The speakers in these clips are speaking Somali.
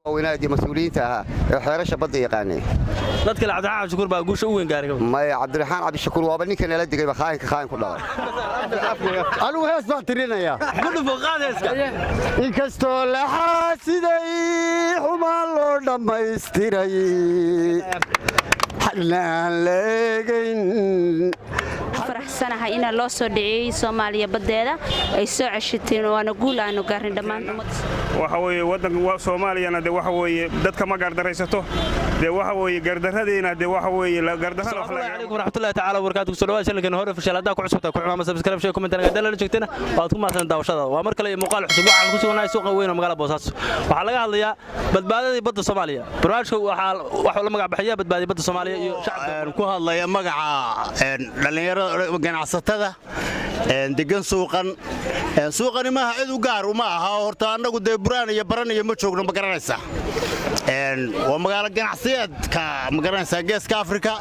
ونادي مسؤوليتها حرشه بدي يقاني dadka la Cabdiraxmaan Shukuur baa guusha u weyn gaaray ما Cabdiraxmaan Cabdi Shukuur waa ninkan la digay khaain ku dhaway anu hees baan tirinaya gudub qaadayska inkasto la xasiday xumaan loo dhammaystiray xallaan leegayn faraxsanahay in loo soo dhiciyay Soomaaliya badeeda ay soo ceshateen waana guul aanu gaarin dhamaan waxa weeye wadanka Soomaaliyana de waxa weeye dadka ma gardaraysato de waxa weeye gardaradeena de waxa weeye la gardahada alaykum raxmatullaahi ta'ala wa barakaatuh soo dhawaad shalkan hore fashilada ku cusubta ku xumaama subscribe shay comment naga dalal joogtana waad ku maasan daawashada waa mar kale muuqaal cusub waxaan ku sugnahay suuqa weyn oo magaalada Boosaaso waxa laga hadlayaa badbaadada badda Soomaaliya barnaamijku waxa la magac bixiyaa badbaadada badda Soomaaliya iyo shacabka ku hadlaya magaca dhalinyarada ganacsatada degan suuqani ma aha cid u gaar uma aha horta anagu de buraan iyo baran iyo ma joogno ma garanaysa waa magaalo ganacsiyeedka ma garanaysa geeska Afrika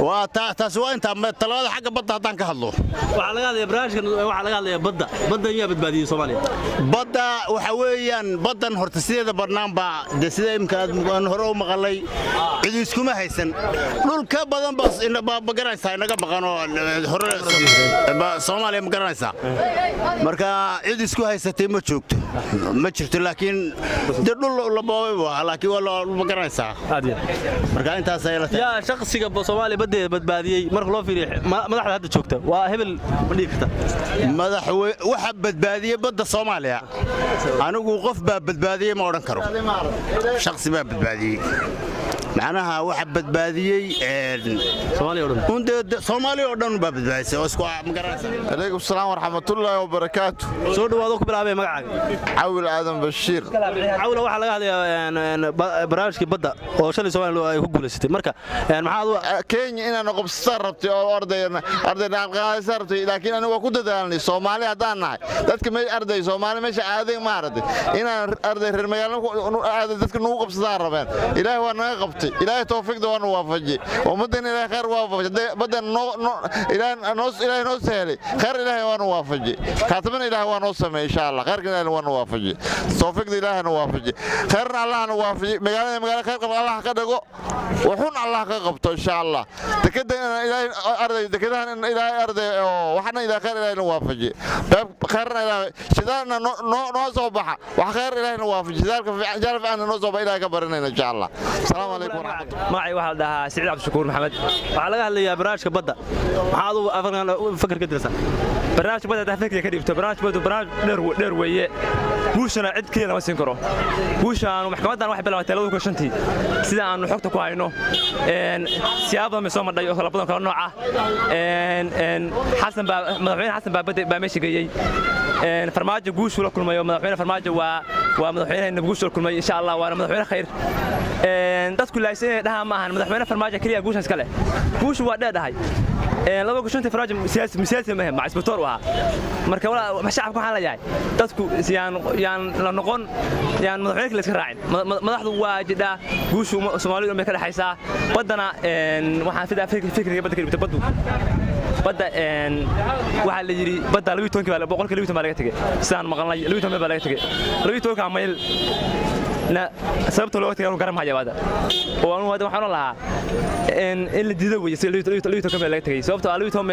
waa taas waa inta talada xagga badda hadaan ka hadlo waxa laga hadlayaa barnaamijkan waxa laga hadlayaa badda iyo badbaadada Soomaaliya badda waxa weeyaan baddan horta sideeda barnaanba de sida imka aan hore u maqalay cid iskuma haysan dhulka badan bas ma garanaysa inaga maqano hore Soomaaliya ma garanaysa marka cid isku haysatay ma joogto ma jirto laakiin de dhul la boobay waa laakiin waa ma garanaysa marka intaas ay la tahay shakhsiga Soomaaliya badeeda badbaadiyay marka loo fiiriyo madaxda hadda joogta waa hebel ma dhigi karta waxa badbaadiyay badda Soomaaliya anigu qof baa badbaadiyay ma oran karo shakhsi baa badbaadiyay macnaha waxa badbaadiyay Soomaaliya oo dhan baa badbaadisay oo isku ma garanaysa alaykum salaam wa rahmatullaahi wa barakaatuh soo dhawaado ku bilaabay magacaaga Awil Aadan Bashiir Awil waxa laga hadlayaa barnaamijka badda oo shalay Soomaaliya ay ku guuleysatay marka maxaa Kenya inaan qobstar rabtay oo ardayna qaadaysa rabtay laakiin anigu waa ku dadaalnay Soomaaliya hadaan nahay dadka ma arday Soomaaliya meesha aaday ma arday inaan arday reer magaalada aaday dadka nugu qabsadaan rabeen Ilaahay waa naga qabtay Ilaahay tawfiiqda waa waafajiyay ummadana Ilaahay khayr waafajiyay badan Ilaahay noo sahlay khayr Ilaahay waa waafajiyay kaatibana Ilaahay waa noo sameeyay insha Allah khayrka Ilaahay waa waafajiyay tawfiiqda Ilaahay waa waafajiyay khayrna Allah waa waafajiyay magaalada khayr qab Allah ka dhago wuxuun Allah ka qabto insha Allah takadana Ilaahay arday takadana Ilaahay arday waxna Ilaahay khayr Ilaahay waa waafajiyay khayrna Ilaahay sidana noo soo baxa wax khayr Ilaahay waa waafajiyay sidalka fiican fiican noo soo baxa Ilaahay ka baranayna insha Allah السلام عليكم ورحمة الله معي واحد ده سعيد عبد الشكور محمد وعلى أهل يا برنامج بدأ هذا أفرنا فكر كدرسة برنامج بدأ ده فكرة كريم برنامج بدأ برنامج نروي وشنا عد كذا ما سنكره وشان ومحكمتنا واحد بلا تلوث كشنتي سيدا عن حكتك وعينه إن سيابا من صوم الدنيا خلنا بدنا كنوعه إن حسن مدحين حسن بدأ بمشي جاي إن فرماجة جوش ولا كل ما يوم مدحين فرماجة ومدحين إن بجوش ولا كل ما إن شاء الله وأنا مدحين خير dadku laaysan dhaha ma ahan madaxweyne farmaajo kaliya guushaas kale guushu waa dheedahay laba guushantii farmaajo siyaasi ma aha isbitoor waa marka wala shacabku waxaan la yahay dadku yaan la noqon yaan madaxweyne kale iska raacin madaxdu waa jidha guushu Soomaaliya oo ka dhaxaysa badana waxaan fidaa fikriga badda kale baddu badda waxa la yiri badda 12 baa boqolka 12 baa laga tagay sidaan maqalnay 12 baa laga tagay 12 mayl لا سببت لو تيجي نقرم حاجة هذا وأنا هذا وحنا لها إن اللي جديد ويصير ليه كمل لا تيجي سببت على يوم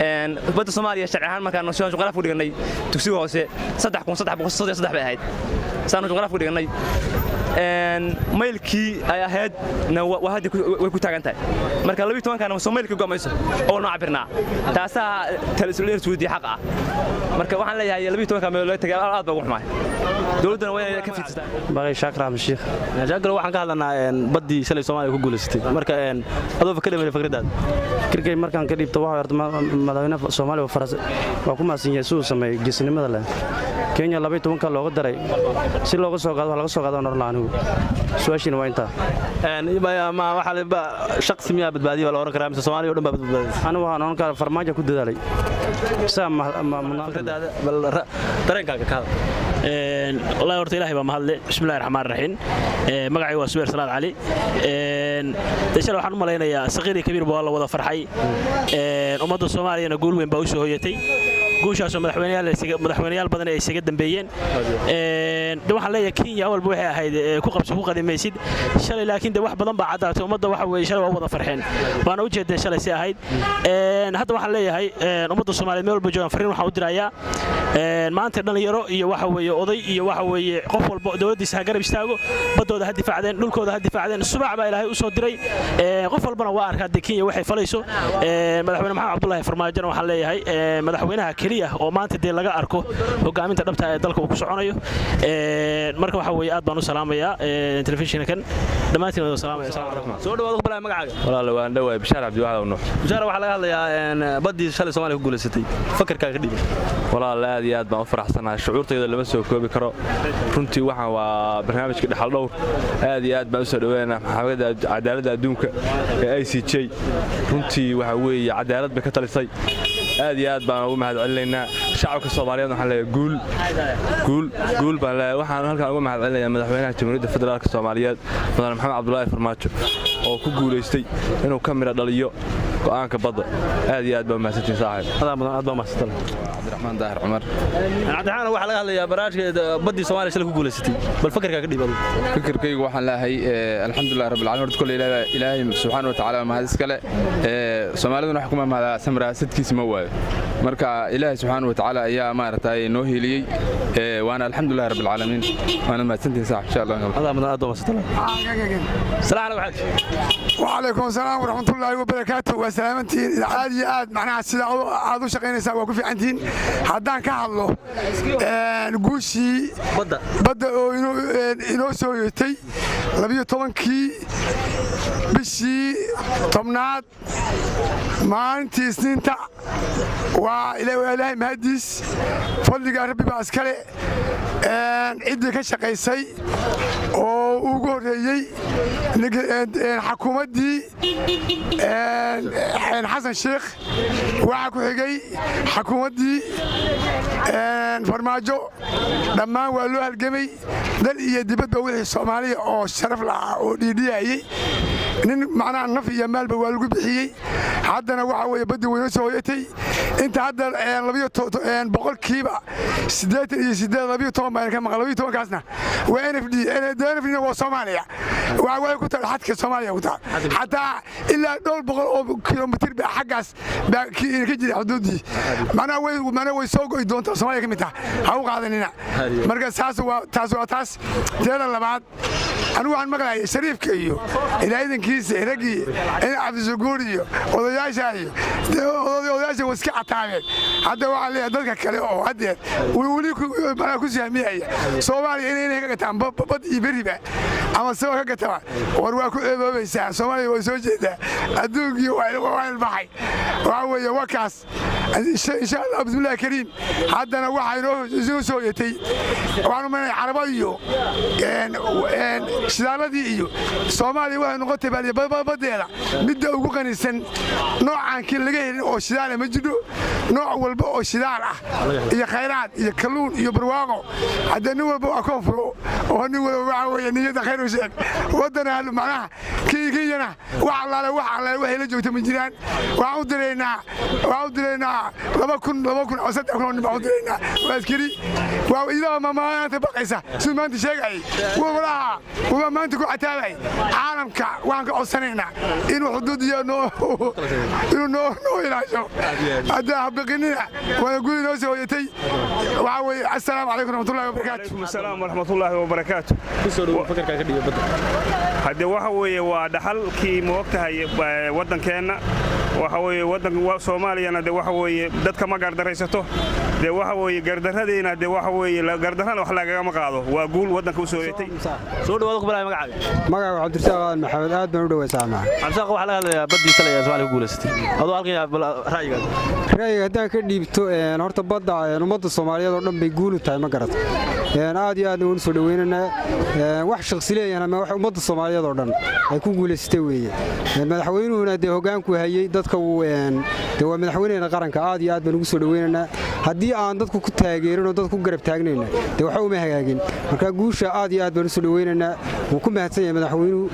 إن بدو Soomaaliya شرعان ما كان نشوف جغرافيا ودقني تكسيه هسه صدق بعهد سانو جغرافيا ودقني إن ميلكي أهد نو وهذا ويكون تاجنتاي مركز لبي توان كانوا Soomaaliya كجامعيسو أو نعبرنا تاسا تلسلير سودي حقه مركز وحنا ليه لبي توان كانوا لا تيجي أراد بروح معه دولتنا وين كيف باقي شاكر عبد الشيخ شاكر waxaan ka hadlanaa badii shalay Soomaaliya ku guuleysatay marka adoo fikradaad kirkay markaan ka dhibto waxa horta madaxweynaha Soomaaliya waa ku maasan yahay soo sameeyay geesinimada leh Kenya 12 ka looga daray si looga soo qaado laga soo qaado Norlaanigu su'aashina waa inta ma waxa la shakhsi miya badbaadiyo la oran karaa mise Soomaaliya oo dhan baa badbaadisay anigu waxaan oran karaa farmaajo ku dadaalay dareenkaaga ka والله ورت إلهي بمهله بسم الله الرحمن الرحيم مقعي وسوير صلاة علي تشلو حنو ملاينا يا صغير كبير بالله وضع فرحي أمد الصومالي أنا أقول وين بوشه هيتي guushaasoo madaxweynayaal badan ay isaga dambeeyeen waxaan leeyahay Kenya walba waxay ahayd ku qabso ku qadimaysid shalay laakiin de wax badan baa cadaatay ummadda waxa weeye shalay waa wada farxeen waana u jeedeen shalay si ahayd hadda waxaan leeyahay ummadda Soomaaliyeed meel walba joogan fariin waxaan u dirayaa maanta dhalinyaro iyo waxa weeye oday iyo waxa weeye qof walba dawladdiisa garab istaago badooda ha difaacdeen dhulkooda ha difaacdeen subax baa Ilaahay u soo diray qof walbana waa arkaa Kenya waxay falayso madaxweyne Maxamed Cabdullaahi Farmaajo waxaan leeyahay madaxweynaha kaliya oo maanta de laga arko hogaaminta dhabta ee dalka uu ku soconayo marka waxa weeye aad baan u salaamayaa telefishinkan dhamaantiin wada salaamaya assalaamu calaykum soo dhawaad qbalay magacaaga walaal waan dhawaay Bishaar Cabdi Waxa uu Bishaar waxa laga hadlayaa badii shalay Soomaaliya ku guuleysatay fakarkaaga ka dhibay walaal aad iyo aad baan u faraxsanahay shucuurtayda lama soo koobi karo runtii waxaan waa barnaamijka dhaxal dhowr aad iyo aad baan u soo dhaweynaa maxkamadda cadaaladda adduunka ee ICJ runtii waxa weeye cadaalad bay ka talisay aad iyo aad baan ugu mahadcelinaynaa shacabka Soomaaliyeed waxaan leeyahay guul baan leeyahay waxaan halkaan ugu mahadcelinayaa madaxweynaha Jamhuuriyadda Federaalka Soomaaliyeed madaxweyne Maxamed Cabdullaahi Farmaajo oo ku guuleystay inuu ka miro dhaliyo go'aanka badda aad iyo aad baan mahadsantiin saaxiib aad baan mahadsan Cabdiraxmaan Daahir Cumar Cabdiraxmaan waxa laga hadlayaa barnaamijka badii Soomaaliya shalay ku guuleysatay bal fakarkaaga dhibay fikirkaygu waxaan leeyahay alxamdulillaah rabbil caalamiin horta kulli ilaahay subxaanahu wa ta'aala mahad iskale Soomaaliduna wax kuma mahada samraasadkiisa ma waayo marka ilaahay subxaanahu wa ta'aala ayaa maartay noo heliyay waana alxamdulillaah rabbil caalamiin waana mahadsantiin saaxiib insha Allah aad baan mahadsan salaamu calaykum wa calaykum salaam wa rahmatullaahi wa barakaatuh wa salaamantiin aad iyo aad macnaha sida aad u shaqeynaysaa waa ku fiicantiin haddaan ka hadlo guushii badda oo inoo soo yeetay 12kii bishii tobnaad maalintii isniinta waa ilaahay mahadiis fadliga rabbi baa iskale ciddii ka shaqaysay oo ugu horreeyey xukuumaddii xasan sheekh waxaa ku xigay xukuumaddii farmaajo dhammaan waa loo halgamay dal iyo dibadba wixii Soomaaliya oo sharaf lahaa oo dhiidhiyayay nin macnaha naf iyo maalba waa lagu bixiyey haddana waxa weeye baddi weyna soo hoyatay inta hadda 12%kiiba 88 baan ka maqlay 12kaasna waa NFD waa Soomaaliya waa ku taal xadka Soomaaliya ku taal hatta ilaa 200 kilomitir baa xaggaas baa ka jira xuduudii mana way soo go'i doontaa Soomaaliya ka mid tahay ha u qaadanina marka taas teeda labaad anigu waxaan maqlaayay shariifka iyo ilaahidankiisa ragii in Cabdisuguur iyo odayaasha waska cataabeen hadda waxaa leeyahay dadka kale oo hadda wali ku saamiyay Soomaaliya inay ka gataan bad iyo beriba ama soo ka gataan war waa ku eedoobaysaa Soomaaliya way soo jeedaa adduunka waa ilbaxay waxa weeye wakaas insha Allah bismillaah kariim haddana waxa inoo soo yeetay waxaan u maleeyahay carabada iyo shidaaladii iyo Soomaaliya waxay noqotay badeeda midda ugu qanisan noocankii laga helin oo shidaal ma jiro nooc walba oo shidaal ah iyo khayraad iyo kalluun iyo barwaaqo hadda nin walba waa koonfuro oo nin walba waxa weeye niyada khayr u sheeg wadana hal macnaha kiigiyana wax allaale waxay la joogto ma jiraan waxaan u direynaa 2000 oo 3,000 baan u direynaa waa askari waa ilaa maanta baqaysa si maanta sheegay waa maanta ku cataabay caalamka waan ka codsanaynaa inuu xuduudiyo inuu ilaasho hadda habaqinina waa guri noo soo hoyatay waxa weeye assalaamu calaykum warahmatullaahi wabarakaatuh assalaamu warahmatullaahi wabarakaatuh fakarkaaga dhibay badda hadda waxa weeye waa dhaxalkii moogtahay waddankeenna waxa weeye waddanka Soomaaliyana de waxa weeye dadka ma gardaraysato de waxa weeye gardaradeyna de waxa weeye gardarana wax laga ma qaado waa guul waddanka u soo yeetay soo dhawaad ku balay magacaaga Cabdirasaaq Maxamed aad baan u dhawaysaa Cabdirasaaq waxa laga hadlayaa badii shalay Soomaaliya ku guuleysatay adoo halkan ra'yiga haddaan ka dhiibto horta badda ummadda Soomaaliyeed oo dhan bay guul u tahay ma garato aad iyo aadna waan u soo dhaweynaynaa wax shakhsi leeyahan ama wax ummadda Soomaaliyeed oo dhan ay ku guuleystay weeye madaxweynuhuna dee hoggaanku hayay dadka dee waa madaxweynaha qaranka aad iyo aad baan ugu soo dhaweynaynaa haddii aan dadku ku taageerin oo dadku ku garab taagnayna dee waxa uma hagaagin marka guusha aad iyo aad baan u soo dhaweynaynaa wuu ku mahadsan yahay madaxweynuhu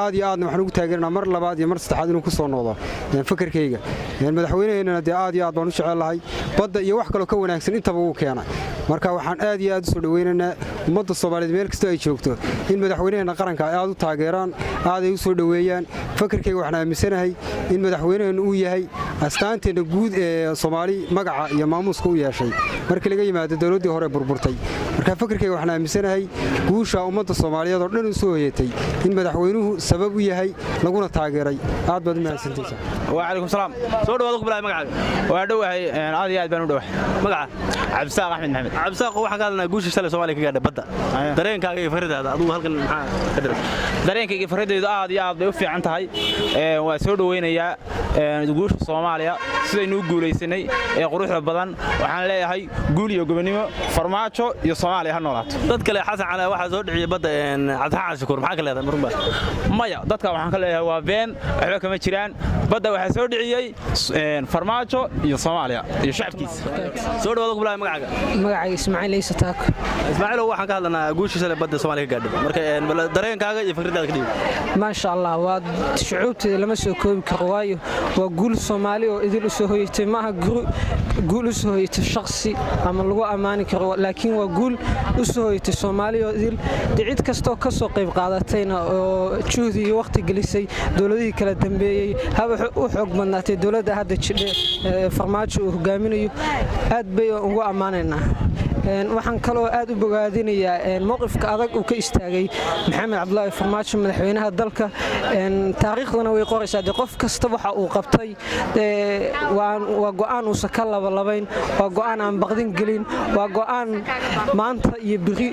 aad iyo aadna waxaan ugu taageeranaa mar labaad iyo mar saddexaad inuu ku soo noqdo fakarkayga madaxweynaheennana dee aad iyo aad baan u jecelahay badda iyo wax kaloo ka wanaagsan intaba uu keenay marka waxaan aad iyo aad u soo dhaweynaynaa ummadda Soomaaliyeed meel kasta ay joogto in madaxweynaheena qaranka ay aad u taageeraan aad ay u soo dhaweeyaan fakarkayga waxaan aaminsanahay in madaxweynaheenu uu yahay astaanteena guud ee Soomaali magaca iyo maamuuska u yeeshay markii laga yimaado dawladdii hore burburtay marka fakarkayga waxaan aaminsanahay guusha ummadda Soomaaliyeed oo dhan u soo hoyatay in madaxweynuhu sabab u yahay laguna taageeray aad baad u mahadsantahay وعليكم السلام soo dhawaad ku bilaay magacaaga waa dhawahay aad iyo aad baan u dhawahay magaca Cabdisaaq Axmed Maxamed Cabdisaaq waxaan ka hadlaynaa guusha shalay Soomaaliya ka gaadhay badda dareenkaaga iyo fariidaada adigu halkan maxaa ka diray dareenkayga fariidaydu aad iyo aad bay u fiican tahay waa soo dhaweynayaa guusha Soomaaliya sidaynu u guuleysanay ee quruxda badan waxaan leeyahay guul iyo gobonimo farmaajo iyo Soomaaliya ha noolaato dad kale xasan cali waxa soo dhiciyay badda Cabdixaan Shukuur maxaa ka leedahay marba maya dadka waxaan ka leeyahay waa been waxba kama jiraan badda waxa soo dhiciyay farmaajo iyo Soomaaliya iyo shacabkiisa soo dhawaad ku bilaay magacaaga magacayga Ismaaciil Aysa Taako Ismaaciil waxaan ka hadlaynaa guusha shalay badda Soomaaliya ka gaadhay marka dareenkaaga iyo fikradaada ka dhigay ma sha Allah waa shucuubteeda lama soo koobi karo waayo waa guul Soomaali oo idil u soo hoyatay maaha guul u soo hoyatay shakhsi ama lagu amaani karo laakiin waa guul u soo hoyatay Soomaali oo idil cid kastoo ka soo qayb qaadatayna oo juhdi iyo waqti gelisay dawladihii kala dambeeyay haba u xoog badnaatay dawladda hadda jidhe farmaajo uu hogaaminayo aad bay ugu amaanaynaa waxaan kaloo aad u bogaadinayaa mowqifka adag uu ka istaagay maxamed cabdullaahi farmaajo madaxweynaha dalka taariikhdana way qoraysaa qof kasta waxa uu qabtay waa go'aan uusan ka labalabayn waa go'aan aan baqdin gelin waa go'aan maanta iyo biri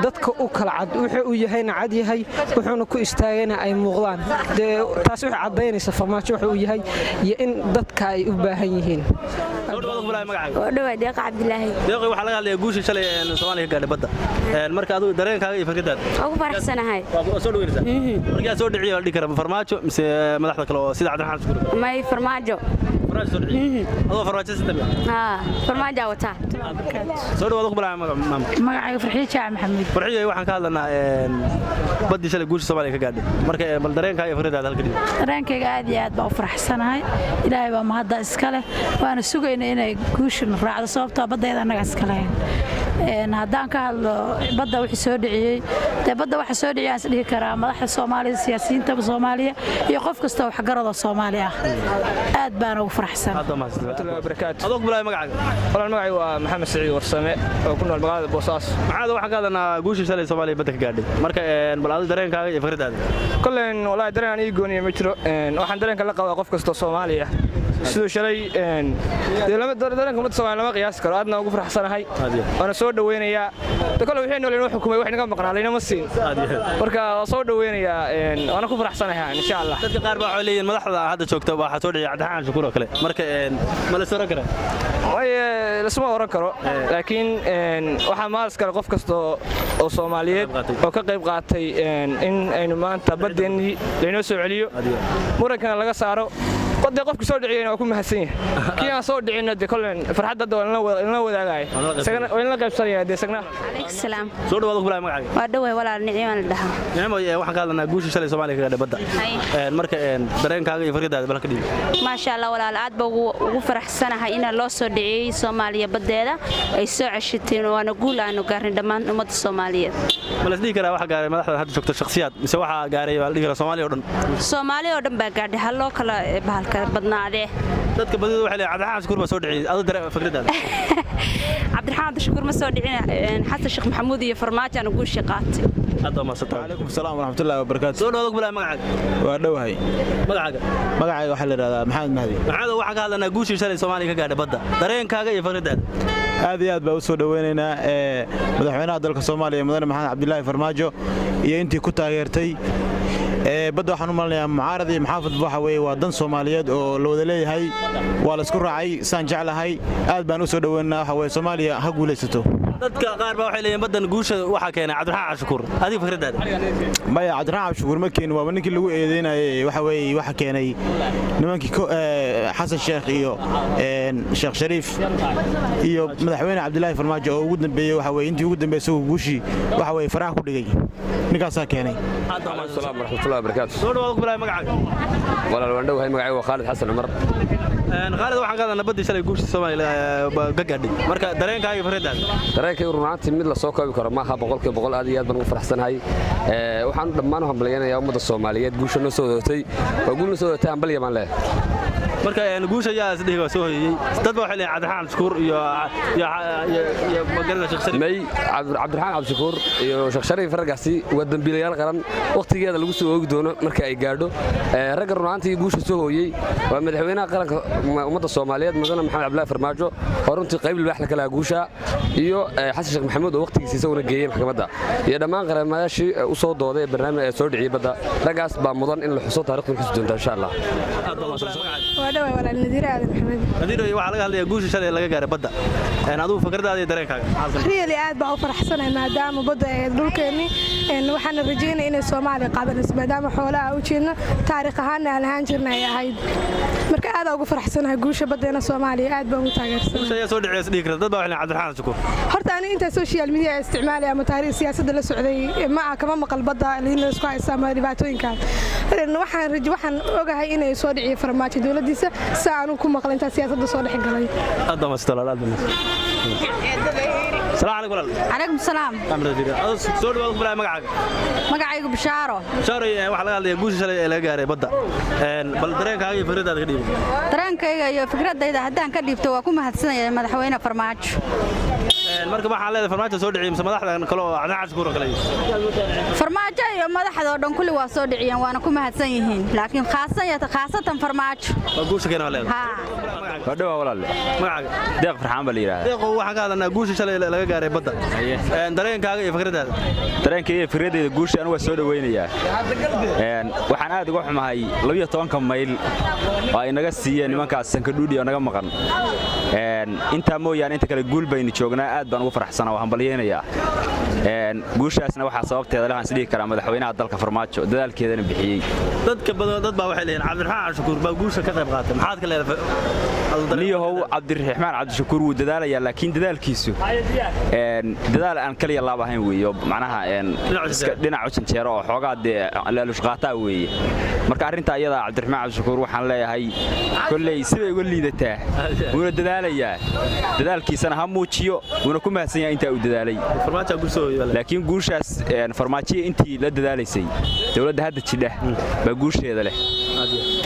dadka u kala cad wuxuu uu yahayna cad yahay wuxuuna ku istaagayna ay muuqdaan taas waxay caddaynaysaa farmaajo wuxuu uu yahay iyo in dadka ay u baahan yihiin deeqa cabdilaahi deeqa waxa laga hadlayaa guusha shalay Soomaaliya ka gaadhay badda marka adigu dareenkaaga iyo fikradaada ugu faraxsanahay waa soo dhaweynaysaa marka soo dhiciyay dhigi kara farmaajo mise madaxda kale oo sida Cabdiraxmaan Shukuur may farmaajo soo dhiciyay adoo farmaajo sidaba farmaajo wata soo dhawaad ku bilaay magacayga Farxiyo Jaac Maxamed Farxiyo waxaan ka hadlaynaa baddi shalay guusha Soomaaliya ka gaadhay marka bal dareenkaaga iyo fikradaada halka dhigi dareenkayga aad iyo aad baan u faraxsanahay ilaahay baa mahadda iska leh waana sugaynaa inay guushan raacdo sababtoo baddeeda anaga iska leh haddaan ka hadlo badda wixii soo dhiciyay badda waxa soo dhiciyay aan dhihi karaa madaxda Soomaaliya siyaasiyiinta Soomaaliya iyo qof kasta wax garada Soomaali ah aad baan ugu faraxsanahay adoo bilaay magacaaga walaal magacaygu waa Maxamed Saciid Warsame oo ku nool magaalada Boosaaso maxaad waxa ka hadlanaa guusha shalay Soomaaliya badda ka gaadhay marka bal adigu dareenkaaga iyo fikradaada kulleen walaal dareen ii gooniyo ma jiro waxaan dareenka la qabaa qof kasta Soomaali ah sidoo shalay dareenka ummadda Soomaaliya lama qiyaas karo aadna ugu faraxsanahay waana soo dhaweynayaa kale wixii nool inuu xukumay wax naga maqnaa leena ma siin marka soo dhaweynayaa waana ku faraxsanahay insha Allah dadka qaar baa waxay leeyihiin madaxda hadda joogta waxa soo dhiciyay Cabdixaan Shukuur oo kale marka ma la soo oran karaa way la soo oran karo laakiin waxa maalis kale qof kasta oo Soomaaliyeed oo ka qayb qaatay in aynu maanta badeennii leena soo celiyo murankan laga saaro qodde qofka soo dhiciyay waa ku mahadsan yahay kii aan soo dhicin de kulleen farxadda la wadaagay sagana oo la qaybsanaya de sagna alaykum salaam soo dhawaad ku bilaay magacaaga waa dhawaay walaal nicmaan la dhahaa nicmo waxaan ka hadlanaa guusha shalay Soomaaliya ka gaadhay badda marka dareenkaaga iyo fikradaada bal ka dhigi ma sha Allah walaal aad baa ugu faraxsanahay in loo soo dhiciyay Soomaaliya baddeeda ay soo ceshateen waana guul aanu gaarin dhammaan ummadda Soomaaliyeed ma la dhigi karaa waxa gaaray madaxda hadda joogta shakhsiyaad mise waxa gaaray waa la dhigi karaa Soomaaliya oo dhan baa gaadhay hal loo kala badnaadee dadka badida waxay leeyahay Cabdiraxmaan Shukuur ma soo dhiciyay adoo dareen fikradaada Cabdiraxmaan Shukuur ma soo dhicin Xasan Sheekh Maxamuud iyo Farmaajo aan guushi qaatay hadda ma soo Waalaikum salaam waraxmatullaahi wabarakaatuh soo dhawaad bilaay magacaaga waa dhawahay magacaaga waxa la yiraahdaa Maxamed Mahdi waxa ka hadlanaa guushii shalay Soomaaliya ka gaadhay badda dareenkaaga iyo fikradaada aad iyo aad baa u soo dhaweynaynaa madaxweynaha dalka Soomaaliya mudane Maxamed Cabdullaahi Farmaajo iyo intii ku taageertay badda waxaan u malnayaa mucaarad iyo maxaafad waxa weeye waa dan Soomaaliyeed oo la wada leeyahay waa la isku raacay saan jeclahay aad baan u soo dhaweynaa waxa weeye Soomaaliya ha guulaysato dadka qaar baa waxay leeyihiin baddan guusha waxa keenay Cabdiraxmaan Cabdishakuur adiga fikradaada maya Cabdiraxmaan Cabdishakuur ma keenin waa ninkii lagu eedeynayay waxa keenay nimankii Xasan Sheekh iyo Sheekh Shariif iyo madaxweyne Cabdullaahi Farmaajo oo ugu dambeeyay intii ugu dambeysay guushii faraha ku dhigay ninkaasaa keenay السلام ورحمة الله وبركاته. soo dhawaad ku magacaaga walaal waan dhawahay magacaygu Khalid Xasan Umar. Khalid waxaan qaadanaa badii shalay guushii Soomaaliya gagadhay marka dareenkaaga fikradaada dareenkaygu runtii mid la soo koobi karo maaha boqolkiiba boqol aad iyo aad baan ugu faraxsanahay waxaan dhammaan u hambalyeynaya ummadda Soomaaliyeed guusha noo soo doortay oo guul noo soo doortay hambalyo baan leeyahay marka guusha ayaa isdhiga soo hoyay dad baa waxay leeyahay Cabdiraxmaan Cabdishakuur iyo magaalada Sheekh Shariif may Cabdiraxmaan Cabdishakuur iyo Sheekh Shariif ragaasi waa dambiilayaal qaran waqtigeeda lagu soo oogi doono marka ay gaadho rag runtii guusha soo hoyay waa madaxweynaha qaranka ummadda Soomaaliyeed mudane Maxamed Cabdullaahi Farmaajo oo runtii qayb libaax la kala guusha iyo Xasan Sheekh Maxamuud oo waqtigiisa soo geeyay maxkamadda iyo dhammaan qaranmayaashii u soo dooday barnaamij soo dhiciyay badda ragaas baa mudan in la xuso taariikhda xusu doonta insha Allah ودوي ولا النذير هذا محمد نذير waxa laga hadlayaa guusha shalay laga gaaray badda adigu fikradaada iyo dareenkaaga really aad baa u faraxsanahay maadaama badda ay dhulkeeni waxaan rajaynayaa inay Soomaaliya qaadanayso maadaama xoolaha u jeedna taariikh ahaan aan lahaan jirnay ahayd marka aad ugu faraxsanahay guusha baddeena Soomaaliya aad baan u taageersan guusha ayaa soo dhiciyay dhig dad baa waxay Cabdiraxmaan Cabdishakuur horta ani inta social media isticmaalay ama taariikh siyaasadda la socday ma kama maqal badda la isku haysta ma dhibaatooyinka waxaan ogahay inay soo dhiciyay farmaajo dawladdiisa saanu ku maqal inta siyaasadda soo dhex galay hadda ma stalaal السلام عليكم ورحمة عليكم السلام soo dhawaad ku magacaaga magacaygu Bishaaro waxa laga hadlayaa guusha shalay ee laga gaaray badda bal dareenkaaga iyo fikradaada ka dhiibo dareenkayga iyo fikradayda haddaan ka dhiibto waa ku mahadsanayaa madaxweyne Farmaajo marka waxaan leedahay Farmaajo soo dhiciyay madaxda kale oo Cabdiraxmaan Cabdishakuur kale Farmaajo iyo madaxda oo dhan kulli waa soo dhiciyeen waana ku mahadsan yihiin laakiin khaasatan Farmaajo guusha keenay leedahay wadhawa walaal magacaaga deeq farxaan baa la yiraahdaa deeq waxaan ka hadlanaa guusha shalay laga gaaray badda dareenkaaga iyo fikradaada dareenkayga iyo fikradayda guusha anigu waa soo dhaweynayaa waxaan aad uga xumahay 12 mayl oo ay naga siiyeen nimankaas Sankadhuudhi oo naga maqan inta mooyaan inta kale guul baynu joognaa aad baan ugu faraxsanahay waxaan balyeynaya guushaasna waxa sababteeda lahaan sidii kara madaxweynaha dalka Farmaajo dadaalkeedana bixiyay dadka badan dad baa waxay leeyihiin Cabdiraxmaan Cabdishakuur baa guusha ka qayb qaatay maxaad ka leedahay niyahow Cabdiraxmaan Cabdishakuur wuu dadaalaya laakiin dadaalkiisu dadaal aan kaliya laab ahayn weeyo macnaha dhinaca janjeero oo xoogaad la lushqaataa weeye marka arinta ayada Cabdiraxmaan Cabdishakuur waxaan leeyahay kullay sibay uga liidataa wuu dadaalaya dadaalkiisana ha muujiyo wuu ku mahadsan yahay inta uu dadaalay Farmaajo guusha laakiin guushaas Farmaajo intii la dadaalaysay dawladda hadda jidha ba guusheeda leh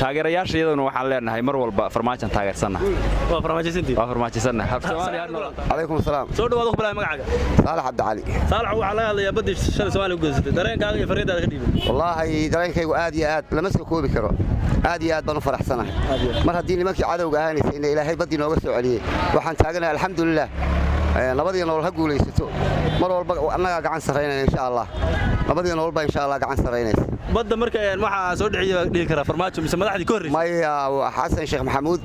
taageerayaashayaduna waxaan leenahay mar walba Farmaajo taageersanahay waa farmaajisanahay عليكم السلام soo dhawaad ku magacaaga صالح عبد علي صالح waxa laga hadlayaa badii shalay Soomaaliya u geysatay dareenkaaga iyo fariidaada ka dhiibo والله dareenkaygu aad iyo aad lama soo koobi karo aad iyo aad baan u faraxsanahay mar haddii nimankii cadawga ahaanaysa in Ilaahay badii nooga soo celiyay waxaan taaganahay alxamdulillah labadii nool ha guulaysato mar walba annaga gacan sareynaa insha Allah labadii nool baa insha Allah gacan sareynaysa badda marka waxa soo dhiciyay dhigi kara Farmaajo mise madaxdii ka horreysay maya Xasan Sheekh Maxamuud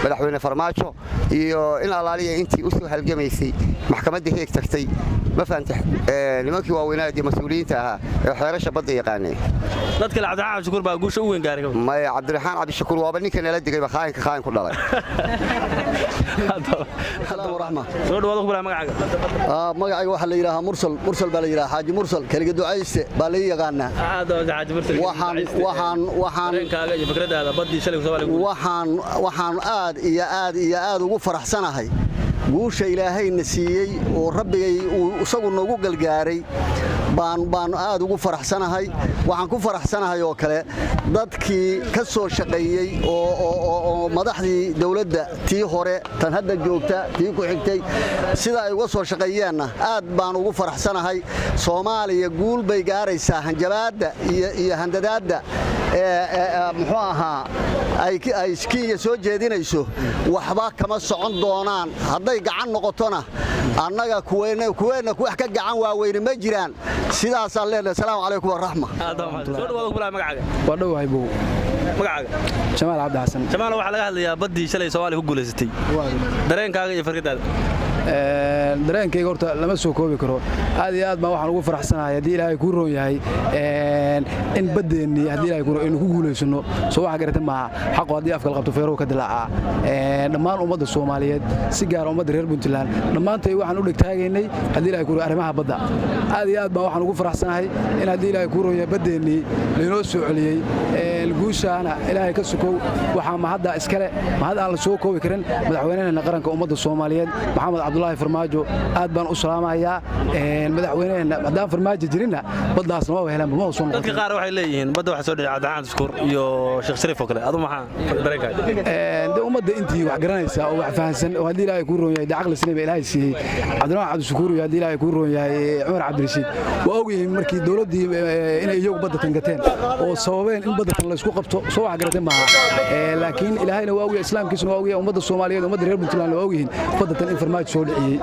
madaxweyne Farmaajo iyo in alaaliya intii u soo halgamaysay maxkamadda heeg tagtay ma faantay nimankii waaweynaa ee mas'uuliyiinta ahaa ee xeerasha badda yaqaanay dadka Cabdiraxmaan Cabdishakuur baa guusha u weyn gaaray maya Cabdiraxmaan Cabdishakuur waa ninka nala digay khaain ku dhalay السلام ورحمة soo dhawaad ku magacaaga magacayga waxa la yiraahdaa mursal baa la yiraahdaa Xaaji Mursal kaliya ducayste baa la yaqaanaa Xaaji Mursal waxaan dareenkaaga iyo fikradaada badii shalay Soomaaliya waxaan aad ugu faraxsanahay guusha Ilaahayna siiyay oo Rabbigay isagu noogu galgaaray baan aad ugu faraxsanahay waxaan ku faraxsanahay oo kale dadkii ka soo shaqeeyay oo madaxdii dawladda tii hore tan hadda joogta tii ku xigtay sida ay uga soo shaqeeyeenna aad baan ugu faraxsanahay Soomaaliya guul bay gaaraysaa hanjabaadda iyo handadaadda muxuu ahaa ay Kenya soo jeedinayso waxba kama socon doonaan hadday gacan noqotona annaga kuweena wax ka gacan waaweyn ma jiraan sidaas aan leenahay salaamu calaykum wa rahma soo dhawaad ku magacaaga waa dhawahay buu magacaaga Jamaal Cabdi Xasan Jamaal waxa laga hadlayaa badii shalay Soomaaliya ku guuleysatay dareenkaaga iyo fikradaada dareenkayga horta lama soo koobi karo aad iyo aad baan waxaan ugu faraxsanahay haddii ilaahay kuu roon yahay in badeennii haddii ilaahay kuu roon inuu ku guulaysano soo waxa garata maaha xaqo haddii afkal qabto feeruhu ka dilaacaa dhammaan ummadda Soomaaliyeed si gaar ah ummadda reer Puntland dhammaantay waxaan u dhigtaagaynay haddii ilaahay kuu roon arrimaha badda aad iyo aad baan waxaan ugu faraxsanahay in haddii ilaahay kuu roon yahay badeennii laynoo soo celiyey guushaana ilaahay ka sukow waxaa mahadda iskale mahad aan la soo koobi karin madaxweynaha qaranka ummadda Soomaaliyeed Maxamed Cabdullaahi Farmaajo aad baan u salaamayaa madaxweynaha haddaan Farmaajo jirina baddaasna waa helaan ma soo noqon dadka qaar waxay leeyihiin badda waxa soo dhacay Cabdi Shukuur iyo Sheekh Shariif oo kale adu maxaa dareenkaaga ummadda intii wax garanaysa oo wax fahansan oo haddii ilaahay kuu roon yahay aqal saliim ilaahay siiyey Cabdi Shukuur iyo haddii ilaahay kuu roon yahay Umar Cabdirashiid waa ogyihiin markii dawladdii inay iyagu badda tangateen oo sababeen in badda la isku qabto soo wax garata maaha laakiin ilaahayna waa ogyahay islaamkiisuna waa ogyahay ummadda Soomaaliyeed ummadda reer Puntland waa ogyihiin badda in Farmaajo soo dhiciyay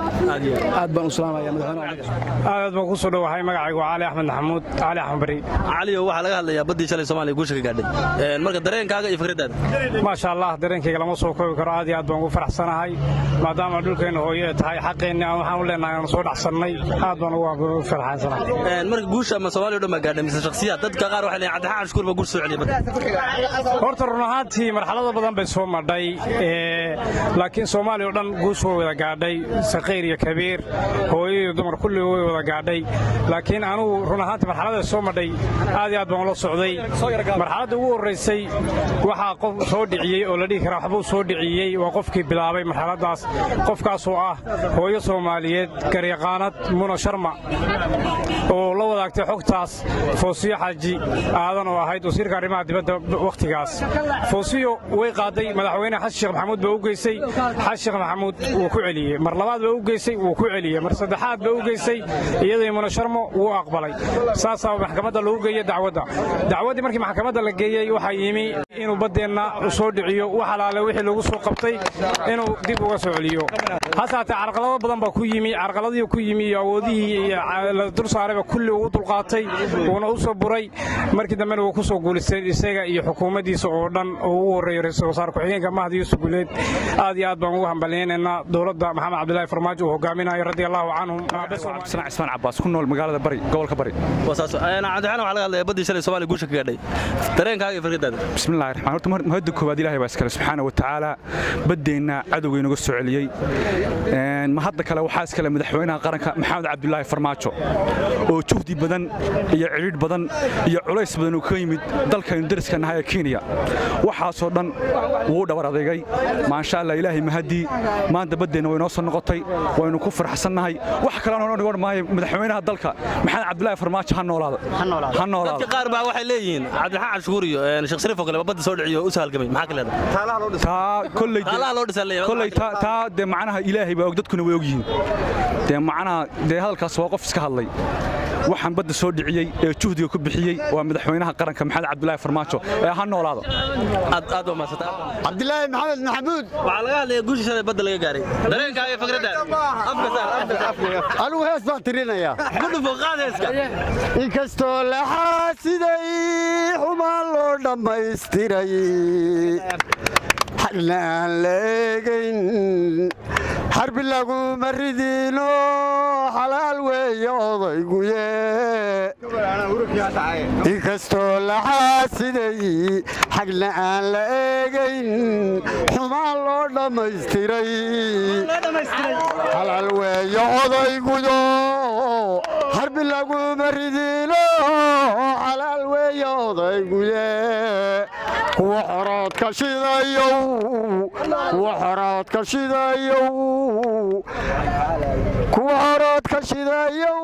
aad baan u salaamayaa madaxweynaha aad baan ku soo dhawahay magacaygu Cali Axmed Maxamuud Cali Axmed Bari Cali waxa laga hadlayaa baddii shalay Soomaaliya guusha ka gaadhay marka dareenkaaga iyo fikradaada ma sha Allah dareenkayga lama soo koobi karo aad iyo aad baan ugu faraxsanahay maadaama dhulkeena hooyo tahay xaqeena waxaan u leenahay aan soo dhaxsannay aad baan ugu faraxsanahay marka guusha ma Soomaaliya dhama gaadhay mise shakhsiyaad dadka qaar waxay leeyihiin Cabdi Shukuur ba guush soo celiyay horta run ahaantii marxalado badan bay soo madhay laakiin Soomaaliya oo dhan guush way wada gaadhay saqiir iyo kabiir hooyo iyo dumar kulli way wada gaadhay laakiin anigu run ahaantii marxalada soo madhay aad iyo aad baan la socday marxaladda ugu horeysay waxa qof soo dhiciyay oo la dhigi kara waxba soo dhiciyay waa qofkii bilaabay marxaladaas qofkaas oo ah hooyo Soomaaliyeed garyaqaanad Muna Sharma oo la wadaagtay xogtaas Foosiyo Xaji aadan oo ahayd wasiirka arrimaha dibadda waqtigaas Foosiyo way qaaday madaxweynaha Xasan Sheekh Maxamuud baa u geysay Xasan Sheekh Maxamuud wuu ku celiyay mar labaad baa u geysay wuu ku celiyay mar saddexaad baa u geysay iyadoo Muna Sharma wuu aqbalay saasa maxkamadda lagu geeyay dacwadii markii maxkamadda la geeyay waxa yimi inuu badeena soo dhiciyo waxa laale wixii lagu soo qabtay inuu dib uga soo celiyo hasaata carqalado badan baa ku yimi carqaladii ku yimi awoodihii la dul saarayba kulli uu dulqaatay uuna u soo buray markii dambena uu ku soo guuleystay isaga iyo xukuumaddiisa oo dhan oo ugu horeeyay ra'iisul wasaare ku-xigeenka Mahdi Yuusuf Guleed aad iyo aad baan ugu hambalyeynaa dawladda Maxamed Cabdullaahi Farmaajo oo hogaaminayo radiyallahu anhu Ismaan Cabbaas ku nool magaalada Bari gobolka Bari wasaas ana Cabdi waxa laga hadlayaa baddii shalay Soomaaliya guusha ka gaadhay dareenkaaga iyo fikradaada bismillaahir rahmaanir rahiim horta mahad koobaad Ilaahay baa iskale subxaanahu wa ta'aala badeena cadowgeena uga soo celiyay ma hadda kale waxa iskale madaxweynaha qaranka Maxamed Cabdullaahi Farmaajo oo juhdi badan iyo ciriid badan iyo culays badan oo ka yimid dalkaynu dariska nahay Kenya waxaas oo dhan wuu dhabar adeegay ma sha Allah Ilaahay mahadi maanta badeena way noo soo noqotay waynu ku faraxsanahay wax kale oo noqon maayo madaxweynaha dalka Maxamed Cabdullaahi Farmaajo ha noolaado dadka qaar baa waxay leeyihiin Cabdi Shukuur iyo Sheekh Shariif oo kale badda soo dhiciyo u sahalgamay maxaa kale taalaha loo dhisay kolley taa de macnaha Ilaahay baa og dadkuna way ogyihiin de macnaha de hadalkaas waa qof iska hadlay waxaan badda soo dhiciyay ee juhdiga ku bixiyay waa madaxweynaha qaranka Maxamed Cabdullaahi Farmaajo ee ha noolaado aad oo maasata Cabdullaahi Maxamed Maxamuud waxa laga hadlayaa guusha shalay badda laga gaaray dareenkaaga iyo fikradaada anigu hees baan tirinayaa gudufo qaadayska inkastoo la xaasiday xumaan loo dhammaystiray xallaan leegayn xarbi lagu maridino xalaal weeye odayguye inkastoo la xaasiday xagna aan la eegayn xumaan loo dhammaystiray xalaal weeye odayguyo xarbi lagu maridino xalaal weeye odayguye kuwa xoroodka shidayow kuwa xoroodka shidayow